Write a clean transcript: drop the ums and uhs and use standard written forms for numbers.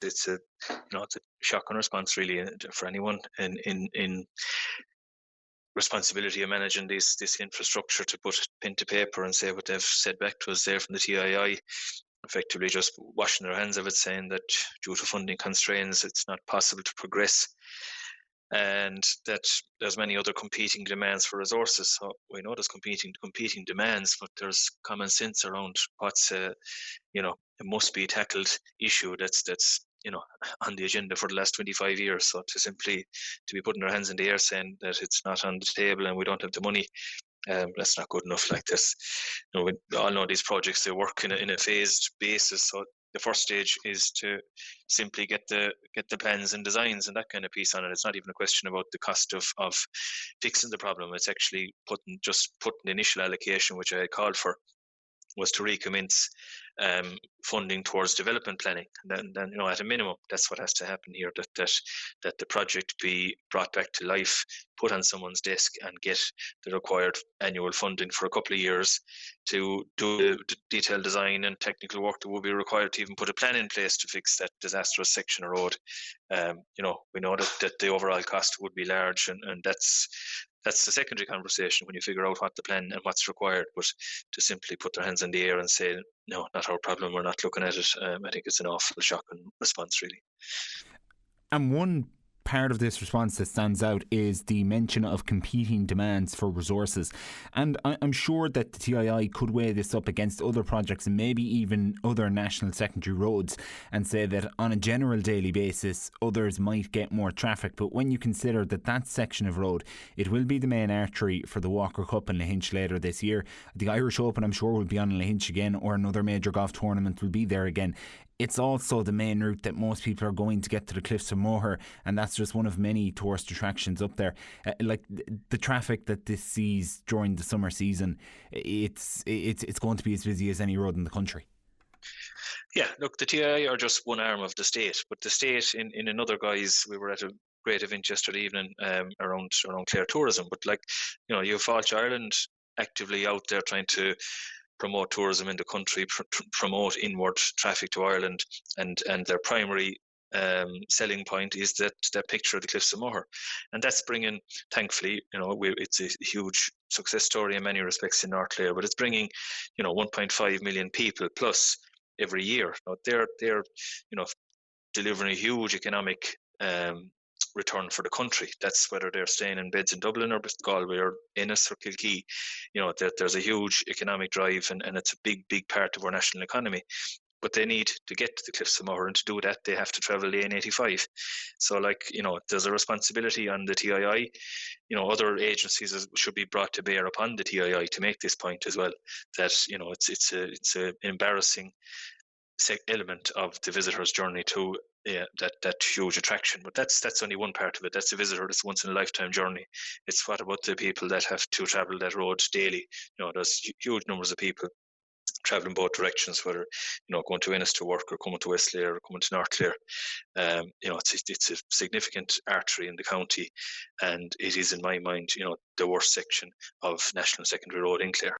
it's a it's a shocking response really for anyone in responsibility of managing this infrastructure to put pen to paper and say what they've said back to us there from the TII, effectively just washing their hands of it, saying that due to funding constraints it's not possible to progress, and that there's many other competing demands for resources. So we know there's competing demands, but there's common sense around what's a must be tackled issue that's on the agenda for the last 25 years. So to be putting their hands in the air saying that it's not on the table and we don't have the money, that's not good enough. Like this, we all know these projects, they work in a phased basis. So the first stage is to simply get the plans and designs and that kind of piece on it. It's not even a question about the cost of fixing the problem. It's actually putting the initial allocation, which I had called for, was to recommence funding towards development planning. And then at a minimum, that's what has to happen here, that the project be brought back to life, put on someone's desk and get the required annual funding for a couple of years to do the detailed design and technical work that will be required to even put a plan in place to fix that disastrous section of road. We know that the overall cost would be large, and that's the secondary conversation when you figure out what the plan and what's required. But to simply put their hands in the air and say, no, not our problem, we're not looking at it, I think it's an awful shocking response, really. And one part of this response that stands out is the mention of competing demands for resources. And I'm sure that the TII could weigh this up against other projects and maybe even other national secondary roads and say that on a general daily basis others might get more traffic. But when you consider that section of road, it will be the main artery for the Walker Cup in Lahinch later this year. The Irish Open, I'm sure, will be on Lahinch again, or another major golf tournament will be there again. It's also the main route that most people are going to get to the Cliffs of Moher, and that's just one of many tourist attractions up there. Like the traffic that this sees during the summer season, it's going to be as busy as any road in the country. Yeah, look, the TII are just one arm of the state, but the state in another guise. We were at a great event yesterday evening around Clare tourism, but you have Fáil Ireland actively out there trying to promote tourism in the country, promote inward traffic to Ireland, and their primary selling point is that picture of the Cliffs of Moher, and that's bringing, thankfully, it's a huge success story in many respects in North Clare, but it's bringing 1.5 million people plus every year. They're delivering a huge economic return for the country. That's whether they're staying in beds in Dublin or Galway or Ennis or Kilkee. There's a huge economic drive, and it's a big part of our national economy. But they need to get to the Cliffs of Moher, and to do that they have to travel the N85. So there's a responsibility on the TII. Other agencies should be brought to bear upon the TII to make this point as well, that it's an embarrassing element of the visitor's journey to that huge attraction. But that's only one part of it. That's a visitor, that's once in a lifetime journey. It's what about the people that have to travel that road daily? There's huge numbers of people travelling both directions, whether going to Ennis to work or coming to West Clare or coming to North Clare. It's a significant artery in the county, and it is, in my mind, the worst section of National Secondary Road in Clare.